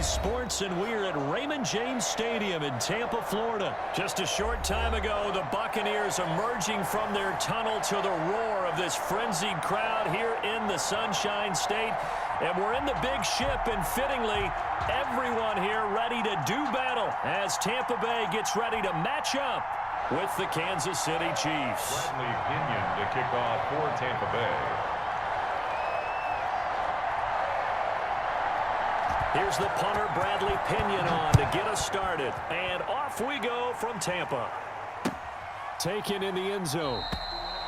Sports, and we're at Raymond James Stadium in Tampa, Florida. Just a short time ago, the Buccaneers emerging from their tunnel to the roar of this frenzied crowd here in the Sunshine State. And we're in the big ship, and fittingly, everyone here ready to do battle as Tampa Bay gets ready to match up with the Kansas City Chiefs. Bradley Pinion to kick off for Tampa Bay. Here's the punter, Bradley Pinion, on to get us started. And off we go from Tampa. Taken in the end zone.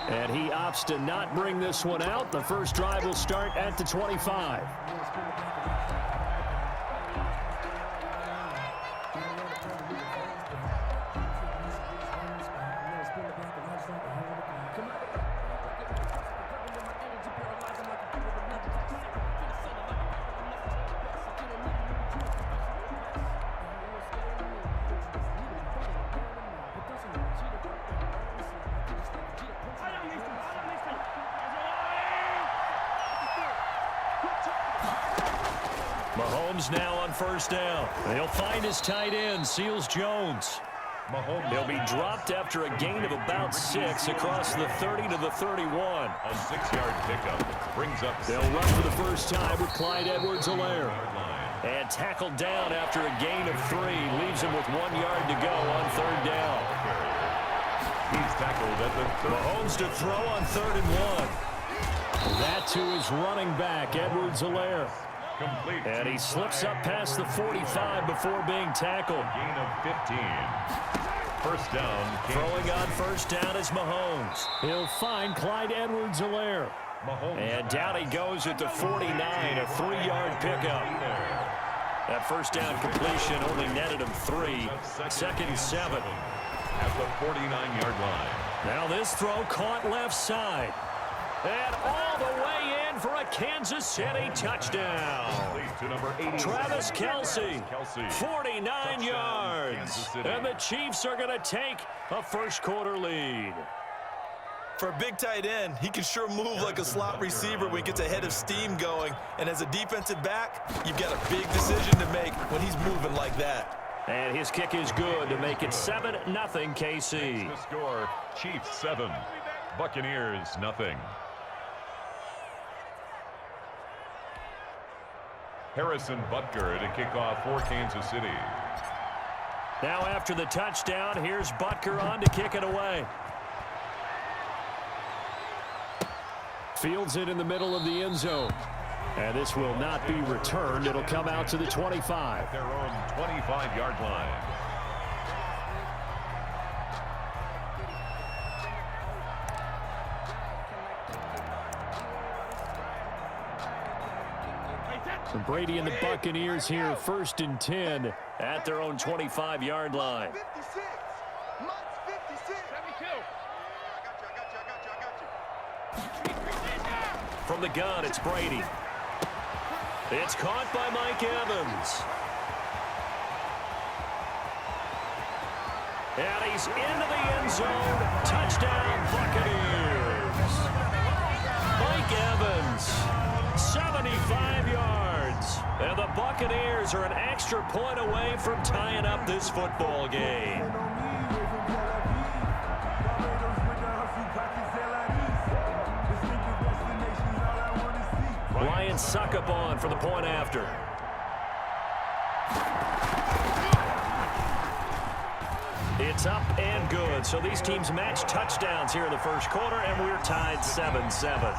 And he opts to not bring this one out. The first drive will start at the 25. Mahomes now on first down. They'll find his tight end, Seals Jones. He'll be dropped after a gain of about 6 across the 30 to the 31. A 6-yard pickup brings up. They'll run for the first time with Clyde Edwards-Helaire. And tackled down after a gain of 3. Leaves him with 1 yard to go on third down. He's tackled at the 30. Mahomes to throw on 3rd and 1. That to his running back, Edwards-Helaire. Complete. And he slips up past the 45 before being tackled. Gain of 15. First down. Throwing on first down is Mahomes. He'll find Clyde Edwards-Helaire. And down he goes at the 49, a 3-yard pickup. That first down completion only netted him 3. Second and 7. At the 49-yard line. Now this throw caught left side. And all the way in for a Kansas City touchdown. To number 80. Travis Kelce, 49 yards. And the Chiefs are going to take a first-quarter lead. For a big tight end, he can sure move like a slot receiver when he gets a head of steam going. And as a defensive back, you've got a big decision to make when he's moving like that. And his kick is good to make it 7-0 KC. The score, Chiefs 7, Buccaneers nothing. Harrison Butker to kick off for Kansas City. Now after the touchdown, here's Butker on to kick it away. Fields it in the middle of the end zone. And this will not be returned. It'll come out to the 25. At their own 25-yard line. And Brady and the Buccaneers here, 1st and 10 at their own 25-yard line. 56. Mike's 56. 72. From the gun, it's Brady. It's caught by Mike Evans. And he's into the end zone. Touchdown, Buccaneers. Mike Evans, 75 yards. And the Buccaneers are an extra point away from tying up this football game. Ryan Suckup on for the point after. It's up and good. So these teams match touchdowns here in the first quarter, and we're tied 7-7.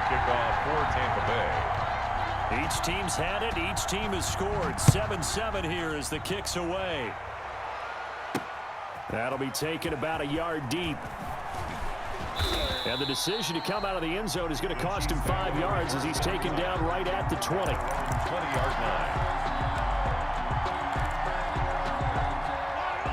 Kick off for Tampa Bay. Each team's had it. Each team has scored. 7-7 here as the kick's away. That'll be taken about a yard deep. And the decision to come out of the end zone is going to cost him 5 yards as he's taken down right at the 20. 20-yard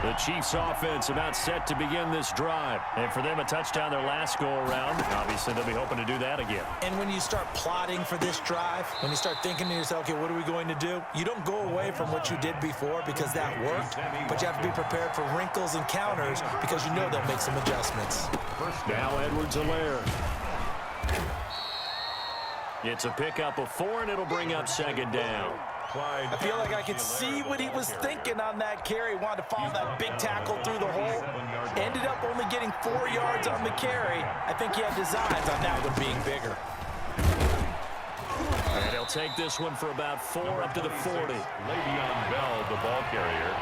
line. The Chiefs offense about set to begin this drive. And for them, a touchdown their last go-around. Obviously, they'll be hoping to do that again. And when you start plotting for this drive, when you start thinking to yourself, okay, what are we going to do? You don't go away from what you did before because that worked, but you have to be prepared for wrinkles and counters because you know they'll make some adjustments. Now Edwards-Helaire. It's a pickup of 4, and it'll bring up second down. I feel like I could see what he was thinking on that carry. Wanted to follow that big tackle through the hole. Ended up only getting 4 yards on the carry. I think he had designs on that one being bigger. And he'll take this one for about 4 up to the 40. Le'Veon Bell, the ball carrier.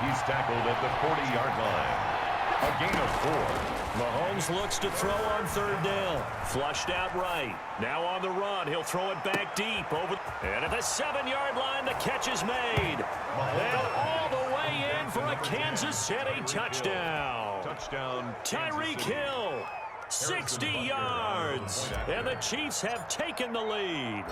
He's tackled at the 40-yard line. A gain of 4. Mahomes looks to throw on third down. Flushed out right. Now on the run. He'll throw it back deep. And at the 7-yard line, the catch is made. And all the way in for a Kansas City touchdown. Touchdown. Tyreek Hill, 60 yards. And the Chiefs have taken the lead.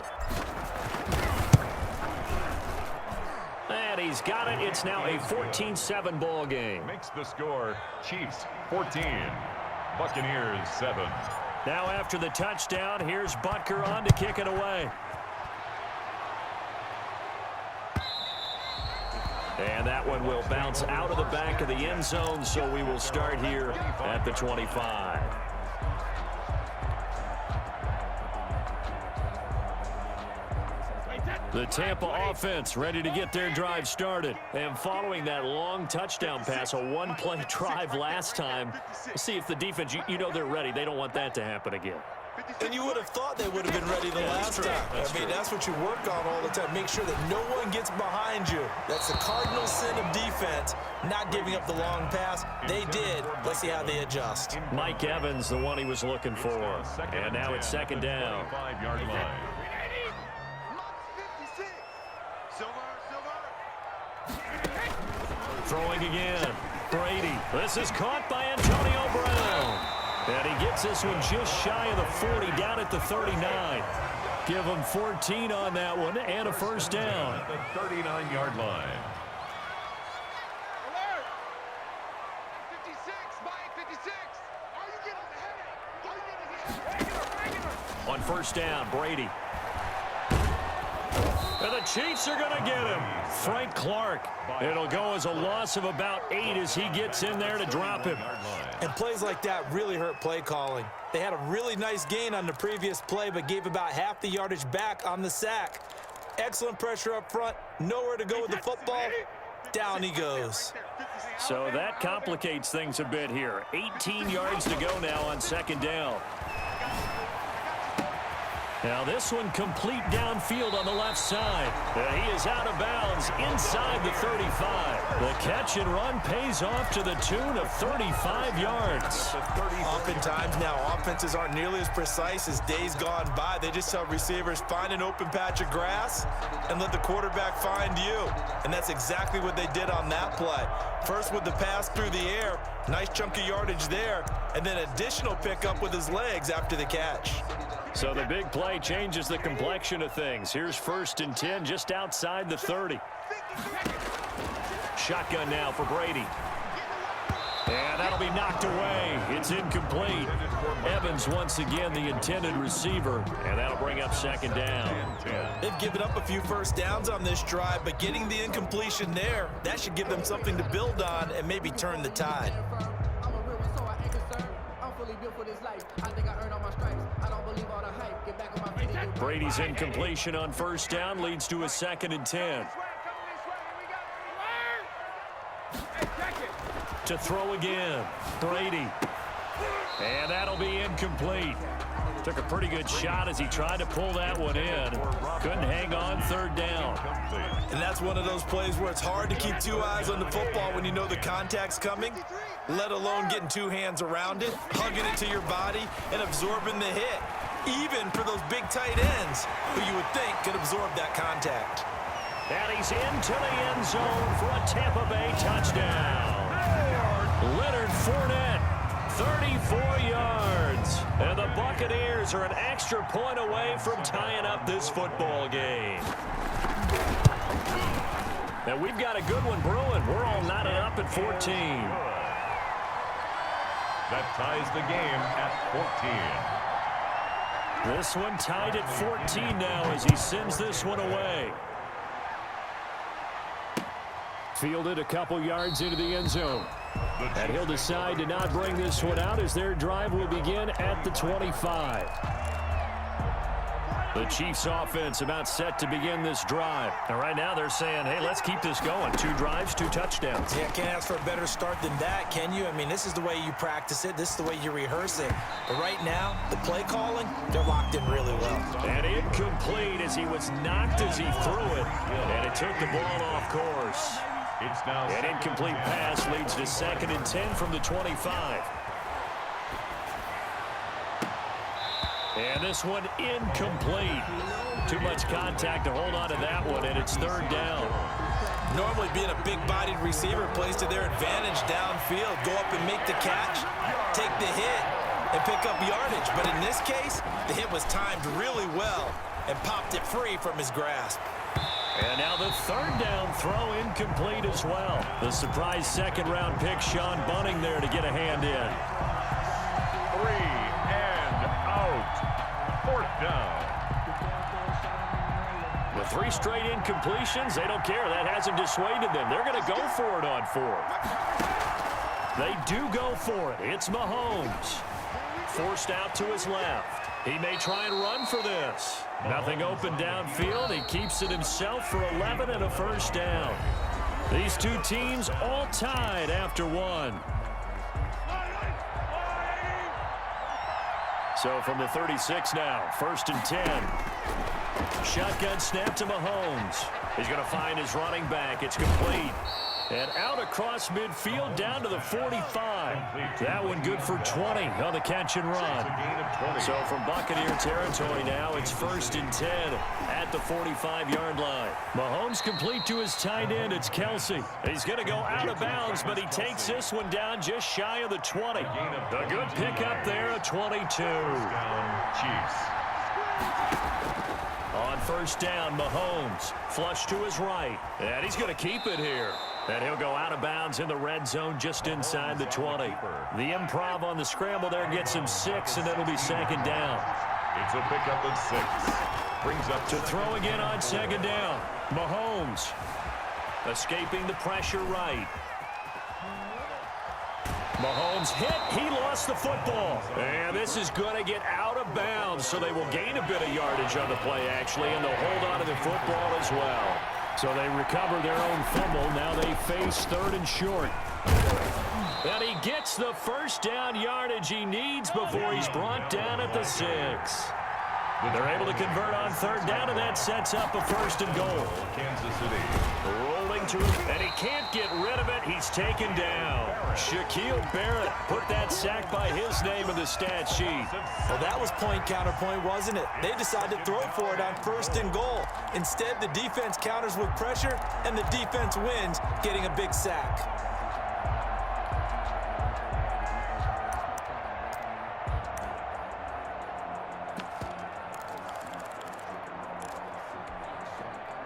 And he's got it. It's now a 14-7 ball game. Makes the score Chiefs 14, Buccaneers 7. Now after the touchdown, here's Butker on to kick it away. And that one will bounce out of the back of the end zone, so we will start here at the 25. The Tampa offense ready to get their drive started. And following that long touchdown pass, a one-play drive last time, we'll see if the defense, you know they're ready. They don't want that to happen again. And you would have thought they would have been ready the last time. I mean, that's what you work on all the time. Make sure that no one gets behind you. That's the cardinal sin of defense, not giving up the long pass. They did. Let's see how they adjust. Mike Evans, the one he was looking for. And now it's second down. 5-yard line. Throwing again. Brady. This is caught by Antonio Brown. And he gets this one just shy of the 40, down at the 39. Give him 14 on that one and a first down. At the 39-yard line. Alert! 56, Mike, 56. Are you getting the head? On first down, Brady. And the Chiefs are going to get him. Frank Clark. It'll go as a loss of about 8 as he gets in there to drop him. And plays like that really hurt play calling. They had a really nice gain on the previous play, but gave about half the yardage back on the sack. Excellent pressure up front. Nowhere to go with the football. Down he goes. So that complicates things a bit here. 18 yards to go now on second down. Now this one complete downfield on the left side. And he is out of bounds inside the 35. The catch and run pays off to the tune of 35 yards. Oftentimes now offenses aren't nearly as precise as days gone by. They just tell receivers, find an open patch of grass and let the quarterback find you. And that's exactly what they did on that play. First with the pass through the air, nice chunk of yardage there, and then additional pickup with his legs after the catch. So the big play changes the complexion of things. Here's 1st and 10 just outside the 30. Shotgun now for Brady. And that'll be knocked away. It's incomplete. Evans once again the intended receiver, and that'll bring up second down. They've given up a few first downs on this drive, but getting the incompletion there, that should give them something to build on and maybe turn the tide. Brady's incompletion on first down leads to a 2nd and 10. To throw again, Brady. And that'll be incomplete. Took a pretty good shot as he tried to pull that one in. Couldn't hang on, 3rd down. And that's one of those plays where it's hard to keep 2 eyes on the football when you know the contact's coming, let alone getting 2 hands around it, hugging it to your body, and absorbing the hit. Even for those big tight ends who you would think could absorb that contact. And he's into the end zone for a Tampa Bay touchdown. Leonard Fournette, 34 yards. And the Buccaneers are an extra point away from tying up this football game. And we've got a good one brewing. We're all knotted up at 14. That ties the game at 14. This one tied at 14 now as he sends this one away. Fielded a couple yards into the end zone. And he'll decide to not bring this one out as their drive will begin at the 25. The Chiefs offense about set to begin this drive. And right now they're saying, hey, let's keep this going. 2 drives, 2 touchdowns. Yeah, can't ask for a better start than that, can you? I mean, this is the way you practice it. This is the way you rehearse it. But right now, the play calling, they're locked in really well. And incomplete as he was knocked as he threw it. And it took the ball off course. It's now an incomplete pass leads to 2nd and 10 from the 25. And this one incomplete. Too much contact to hold on to that one, and it's 3rd down. Normally being a big-bodied receiver plays to their advantage downfield. Go up and make the catch, take the hit, and pick up yardage. But in this case, the hit was timed really well and popped it free from his grasp. And now the 3rd down throw incomplete as well. The surprise 2nd-round pick, Sean Bunting, there to get a hand in. 3 and out. 4th down. With 3 straight incompletions, they don't care. That hasn't dissuaded them. They're going to go for it on 4th. They do go for it. It's Mahomes. Forced out to his left. He may try and run for this. Nothing open downfield. He keeps it himself for 11 and a 1st down. These 2 teams all tied after 1. So from the 36 now, 1st and 10. Shotgun snap to Mahomes. He's going to find his running back. It's complete. And out across midfield down to the 45. That one good for 20 on the catch and run. So from Buccaneer territory now, it's 1st and 10 at the 45-yard line. Mahomes complete to his tight end. It's Kelsey. He's going to go out of bounds, but he takes this one down just shy of the 20. A good pickup there, a 22. Chiefs. On 1st down, Mahomes flush to his right. And he's going to keep it here. And he'll go out of bounds in the red zone just inside the 20. The improv on the scramble there gets him 6, and it'll be 2nd down. It's a pickup of 6. Brings up to throw again on 2nd down. Mahomes escaping the pressure right. Mahomes hit. He lost the football. And this is going to get out of bounds, so they will gain a bit of yardage on the play, actually, and they'll hold on to the football as well. So they recover their own fumble. Now they face 3rd and short. And he gets the 1st down yardage he needs before he's brought down at the 6. They're able to convert on 3rd down, and that sets up a 1st and goal. Kansas City. Rolling to him, and he can't get rid of it. He's taken down. Shaquille Barrett put that sack by his name in the stat sheet. Well, that was point counterpoint, wasn't it? They decided to throw for it on 1st and goal. Instead, the defense counters with pressure, and the defense wins, getting a big sack.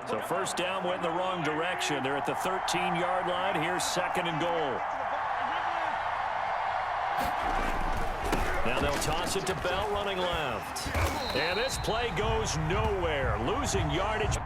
So 1st down went in the wrong direction. They're at the 13-yard line. Here's 2nd and goal. Now they'll toss it to Bell running left. And this play goes nowhere. Losing yardage.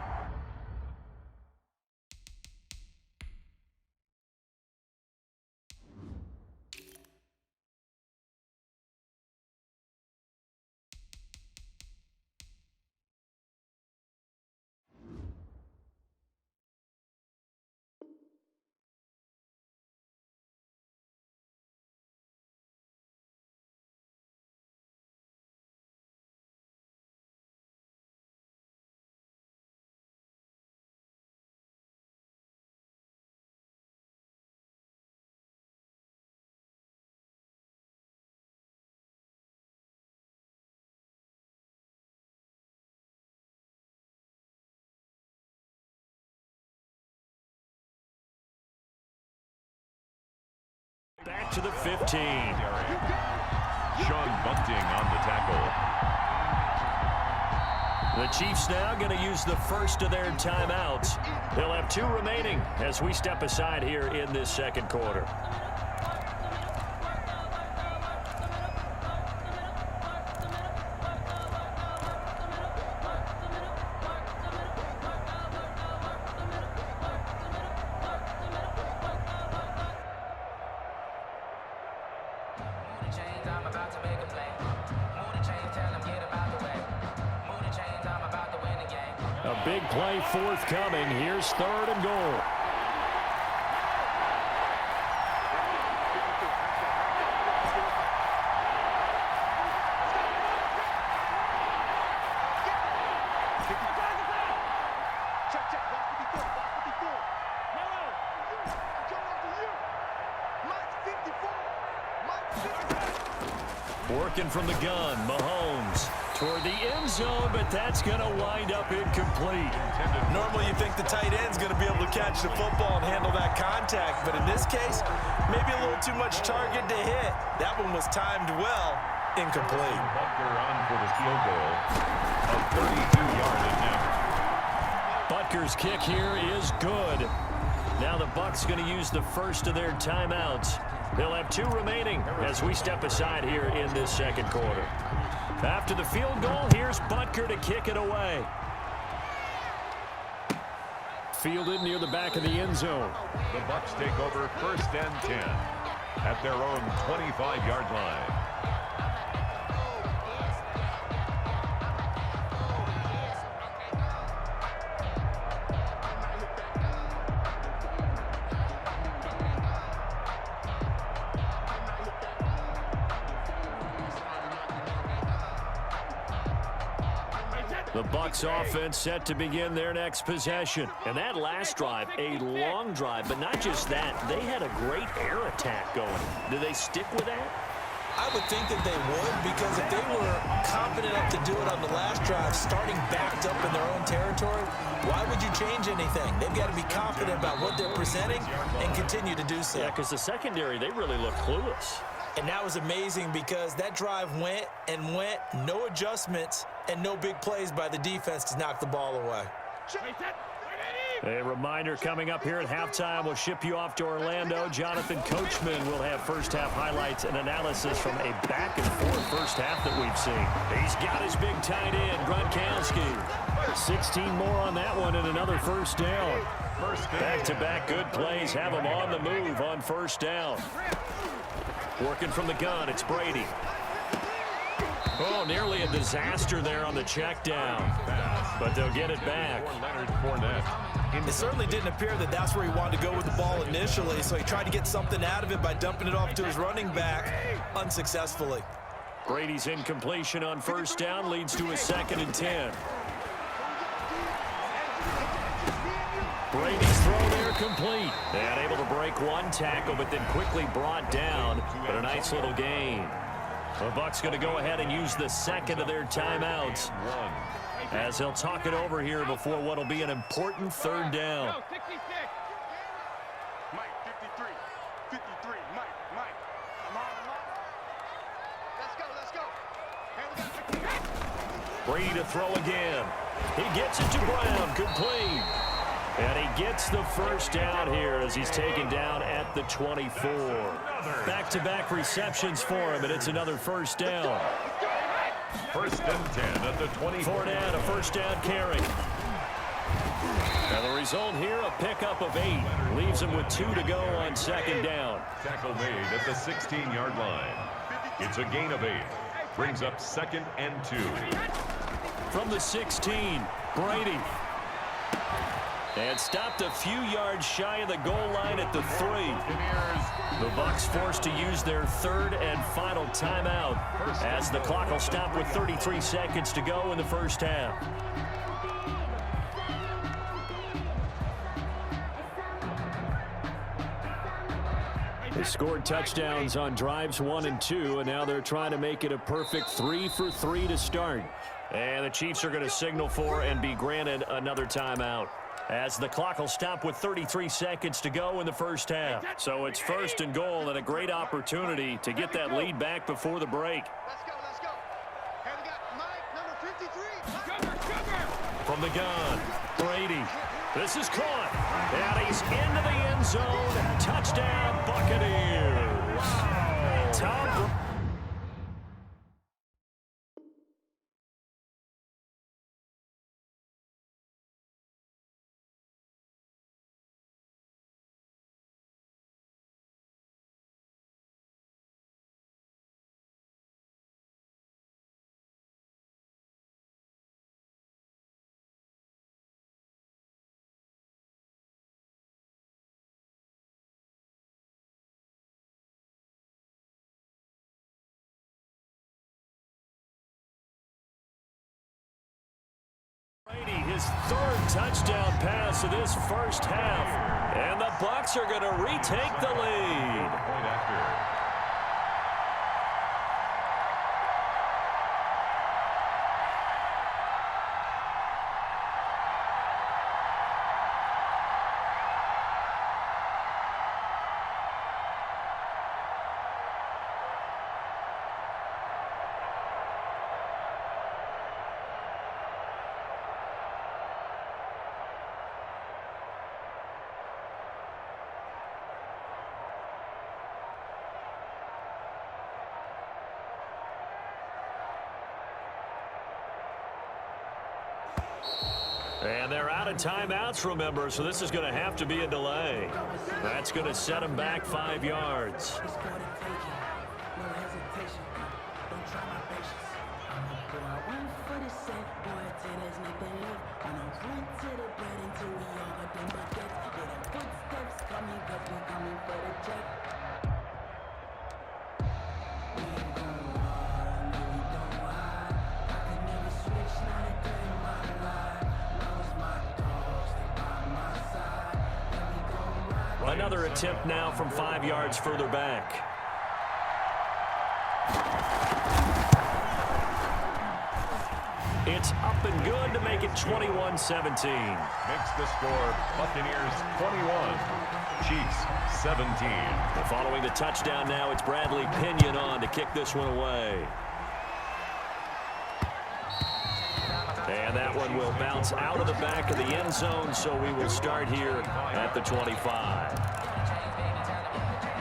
Back to the 15. Sean Bunting on the tackle. The Chiefs now going to use the first of their timeouts. They'll have 2 remaining as we step aside here in this second quarter. A big play forthcoming. Here's 3rd and goal. Working from the gun, Mahomes toward the end zone, but that's going to wind up incomplete. Normally you think the tight end's going to be able to catch the football and handle that contact, but in this case, maybe a little too much target to hit. That one was timed well, incomplete. Butker on for the field goal, a 32-yard attempt. Butker's kick here is good. Now the Bucs going to use the first of their timeouts. They'll have 2 remaining as we step aside here in this second quarter. After the field goal, here's Butker to kick it away. Fielded near the back of the end zone. The Bucs take over 1st and 10 at their own 25-yard line. The Bucs offense set to begin their next possession. And that last drive, a long drive, but not just that. They had a great air attack going. Do they stick with that? I would think that they would, because if they were confident enough to do it on the last drive, starting backed up in their own territory, why would you change anything? They've got to be confident about what they're presenting and continue to do so. Yeah, because the secondary, they really look clueless. And that was amazing because that drive went and went, no adjustments, and no big plays by the defense to knock the ball away. A reminder coming up here at halftime. We'll ship you off to Orlando. Jonathan Coachman will have first-half highlights and analysis from a back-and-forth first half that we've seen. He's got his big tight end, Gronkowski. 16 more on that one and another first down. Back-to-back good plays have him on the move on first down. Working from the gun, it's Brady. Oh, nearly a disaster there on the check down. But they'll get it back. It certainly didn't appear that that's where he wanted to go with the ball initially, so he tried to get something out of it by dumping it off to his running back unsuccessfully. Brady's incompletion on first down leads to a 2nd and 10. Brady's throw there complete. And able to break one tackle, but then quickly brought down. But a nice little gain. The Bucs going to go ahead and use the second of their timeouts as they'll talk it over here before what will be an important 3rd down. Mike, 53, 53, Mike, come on. Let's go. Brady to throw again. He gets it to Brown, complete. And he gets the first down here as he's taken down at the 24. Back-to-back receptions for him, and it's another first down. 1st and 10 at the 24. Fournette, a first down carry. And the result here, a pickup of 8. Leaves him with 2 to go on 2nd down. Tackle made at the 16-yard line. It's a gain of 8. Brings up 2nd and 2. From the 16, Brady. And stopped a few yards shy of the goal line at the 3. The Bucs forced to use their 3rd and final timeout as the clock will stop with 33 seconds to go in the first half. They scored touchdowns on drives 1 and 2, and now they're trying to make it a perfect 3 for 3 to start. And the Chiefs are going to signal for and be granted another timeout, as the clock will stop with 33 seconds to go in the first half. So it's 1st and goal and a great opportunity to get that lead back before the break. Let's go. Hey, we got Mike, number 53. from the gun. Brady. This is caught. And he's into the end zone. Touchdown, Buccaneers. Tom. Brady, his third touchdown pass of this first half. And the Bucs are going to retake the lead. Point after. And they're out of timeouts, remember, so this is going to have to be a delay. That's going to set them back 5 yards. Another attempt now from 5 yards further back. It's up and good to make it 21-17. Makes the score Buccaneers 21, Chiefs 17. Following the touchdown now, it's Bradley Pinion on to kick this one away. And that one will bounce out of the back of the end zone, so we will start here at the 25.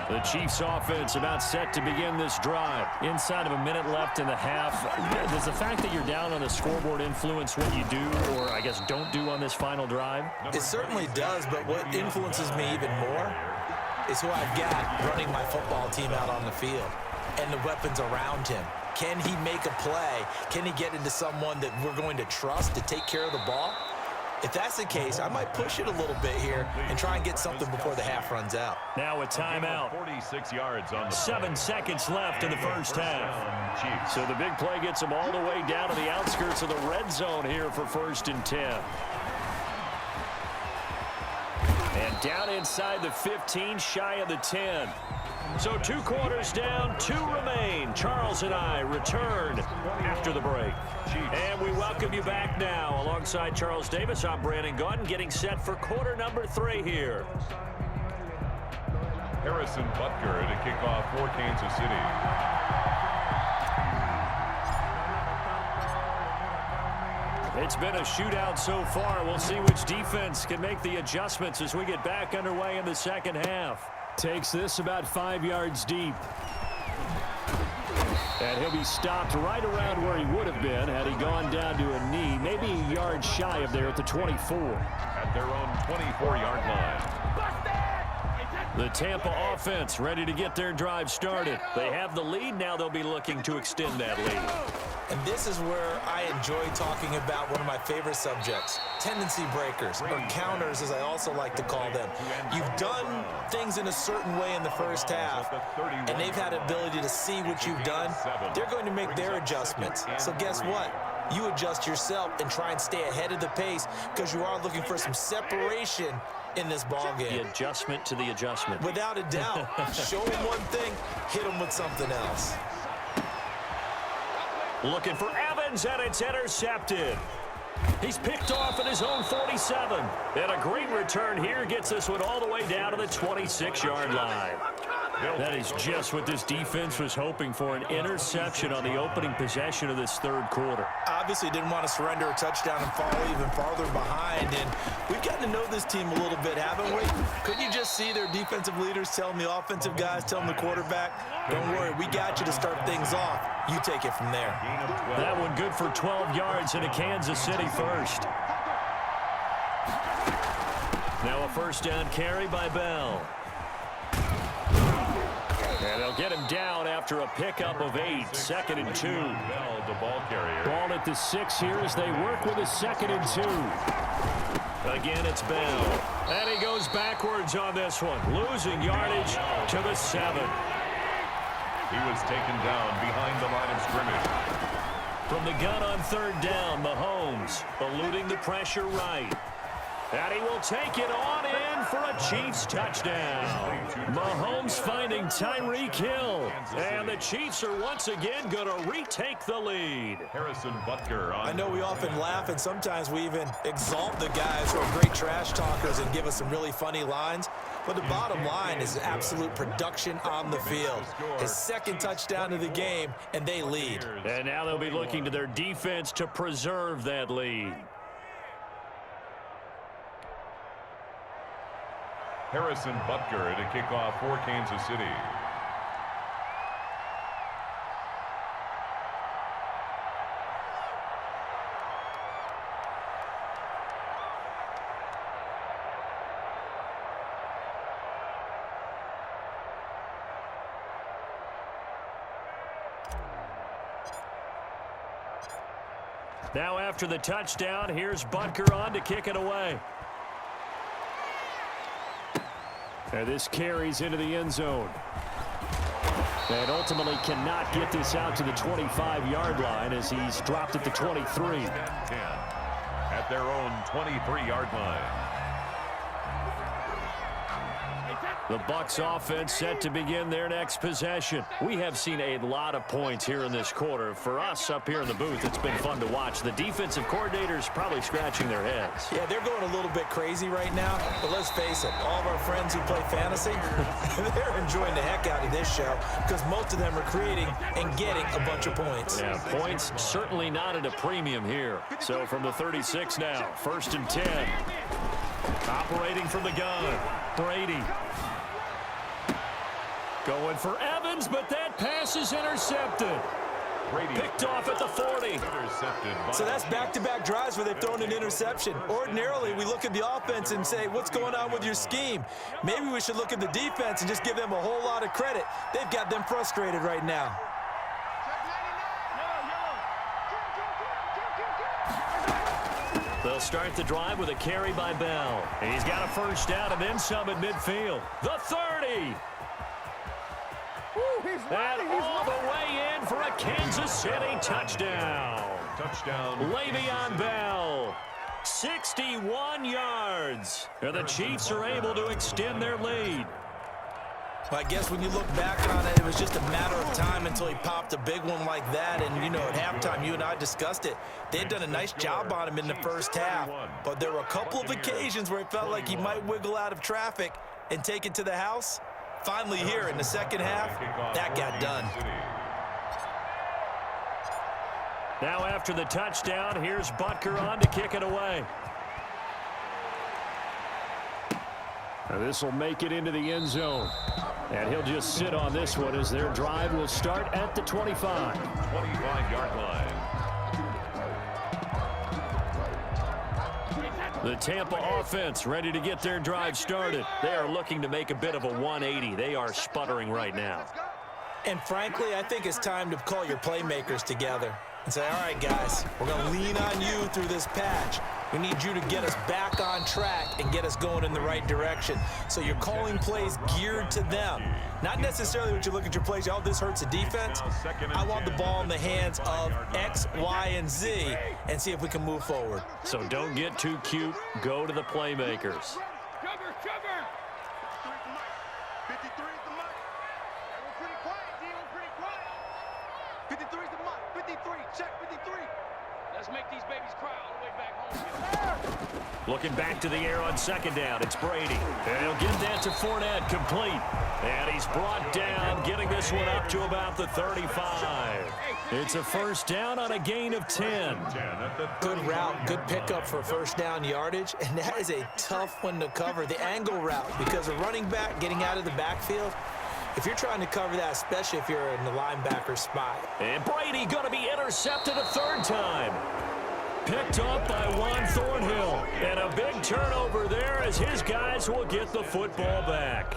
The Chiefs offense about set to begin this drive. Inside of a minute left in the half. Does the fact that you're down on the scoreboard influence what you do, or I guess don't do on this final drive? It certainly does, but what influences me even more is who I've got running my football team out on the field and the weapons around him. Can he make a play? Can he get into someone that we're going to trust to take care of the ball? If that's the case, I might push it a little bit here and try and get something before the half runs out. Now a timeout. 46 yards on the 7 seconds left in the first half. So the big play gets them all the way down to the outskirts of the red zone here for 1st and 10. And down inside the 15, shy of the 10. So 2 quarters down, 2 remain. Charles and I return after the break. And we welcome you back now. Alongside Charles Davis, I'm Brandon Gaudin, getting set for quarter number 3 here. Harrison Butker to kick off for Kansas City. It's been a shootout so far. We'll see which defense can make the adjustments as we get back underway in the second half. Takes this about 5 yards deep. And he'll be stopped right around where he would have been had he gone down to a knee, maybe a yard shy of there at the 24. At their own 24-yard line. The Tampa offense ready to get their drive started. They have the lead. Now they'll be looking to extend that lead. And this is where I enjoy talking about one of my favorite subjects, tendency breakers, or counters as I also like to call them. You've done things in a certain way in the first half, and they've had the ability to see what you've done. They're going to make their adjustments. So guess what? You adjust yourself and try and stay ahead of the pace because you are looking for some separation in this ball game. The adjustment to the adjustment. Without a doubt. Show them one thing, hit them with something else. Looking for Evans, and it's intercepted. He's picked off at his own 47. And a great return here gets this one all the way down to the 26-yard line. That is just what this defense was hoping for, an interception on the opening possession of this third quarter. Obviously didn't want to surrender a touchdown and fall even farther behind, and we've gotten to know this team a little bit, haven't we? Couldn't you just see their defensive leaders telling the offensive guys, telling the quarterback, don't worry, we got you to start things off. You take it from there. That one good for 12 yards into Kansas City first. Now a first down carry by Bell. And they'll get him down after a pickup of 8, 2nd and 2. Bell, the ball carrier. Ball at the 6 here as they work with a 2nd and 2. Again, it's Bell. And he goes backwards on this one, losing yardage to the 7. He was taken down behind the line of scrimmage. From the gun on 3rd down, Mahomes eluding the pressure right. And he will take it on in for a Chiefs touchdown. Mahomes finding Tyreek Hill. And the Chiefs are once again going to retake the lead. Harrison Butker on. I know we often laugh, and sometimes we even exalt the guys who are great trash talkers and give us some really funny lines. But the bottom line is absolute production on the field. His 2nd touchdown of the game, and they lead. And now they'll be looking to their defense to preserve that lead. Harrison Butker to kick off for Kansas City. Now after the touchdown, here's Butker on to kick it away. And this carries into the end zone. And ultimately cannot get this out to the 25-yard line as he's dropped at the 23. 10 at their own 23-yard line. The Bucs offense set to begin their next possession. We have seen a lot of points here in this quarter. For us up here in the booth, it's been fun to watch. The defensive coordinators probably scratching their heads. Yeah, they're going a little bit crazy right now, but let's face it, all of our friends who play fantasy, they're enjoying the heck out of this show because most of them are creating and getting a bunch of points. Yeah, points certainly not at a premium here. So from the 36 now, 1st and 10. Operating from the gun, Brady. Going for Evans, but that pass is intercepted. Brady Picked off at the 40. So that's back-to-back drives where they've thrown an interception. Ordinarily, we look at the offense and say, what's going on with your scheme? Maybe we should look at the defense and just give them a whole lot of credit. They've got them frustrated right now. They'll start the drive with a carry by Bell. And he's got a first down and then some at midfield. The 30. And all the way in for a Kansas City touchdown. Touchdown. Le'Veon Bell, 61 yards. And the Chiefs are able to extend their lead. Well, I guess when you look back on it, it was just a matter of time until he popped a big one like that. And, you know, at halftime, you and I discussed it. They had done a nice job on him in the first half. But there were a couple of occasions where it felt like he might wiggle out of traffic and take it to the house. Finally here in the second half, that got done. Now after the touchdown, here's Butker on to kick it away. Now this will make it into the end zone. And he'll just sit on this one as their drive will start at the 25. 25-yard line. The Tampa offense ready to get their drive started. They are looking to make a bit of a 180. They are sputtering right now. And frankly, I think it's time to call your playmakers together and say, all right, guys, we're going to lean on you through this patch. We need you to get us back on track and get us going in the right direction. So you're calling plays geared to them. Not necessarily when you look at your plays, oh, this hurts the defense. I want the ball in the hands of X, Y, and Z and see if we can move forward. So don't get too cute. Go to the playmakers. Cover, cover. 53 is the mic. Everyone pretty quiet, D. Everyone pretty quiet. 53 is the mic. 53, check 53. Let's make these babies cry all the way back home. Looking back to the air on second down, it's Brady. And he'll give that to Fournette, complete. And he's brought down, getting this one up to about the 35. It's a first down on a gain of 10. Good route, good pickup for first down yardage, and that is a tough one to cover, the angle route, because a running back getting out of the backfield, if you're trying to cover that, especially if you're in the linebacker spot. And Brady going to be intercepted a third time. Picked up by Juan Thornhill. And a big turnover there as his guys will get the football back.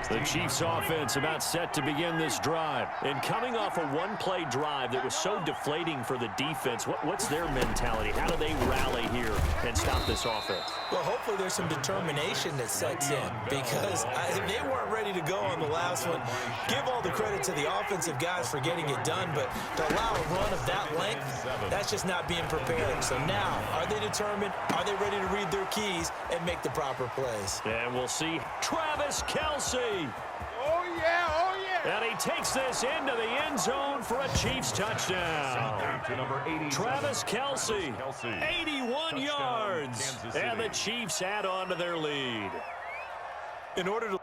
The Chiefs offense about set to begin this drive. And coming off a one-play drive that was so deflating for the defense, what's their mentality? How do they rally here and stop this offense? Well, hopefully there's some determination that sets in because they weren't ready to go on the last one. Give all the credit to the offensive guys for getting it done, but to allow a run of that length, that's just not being prepared. So now, are they determined? Are they ready to read their keys and make the proper plays? And we'll see Travis Kelce. Oh, yeah, oh, yeah. And he takes this into the end zone for a Chiefs touchdown. Travis Kelce, 81 yards. And the Chiefs add on to their lead. In order to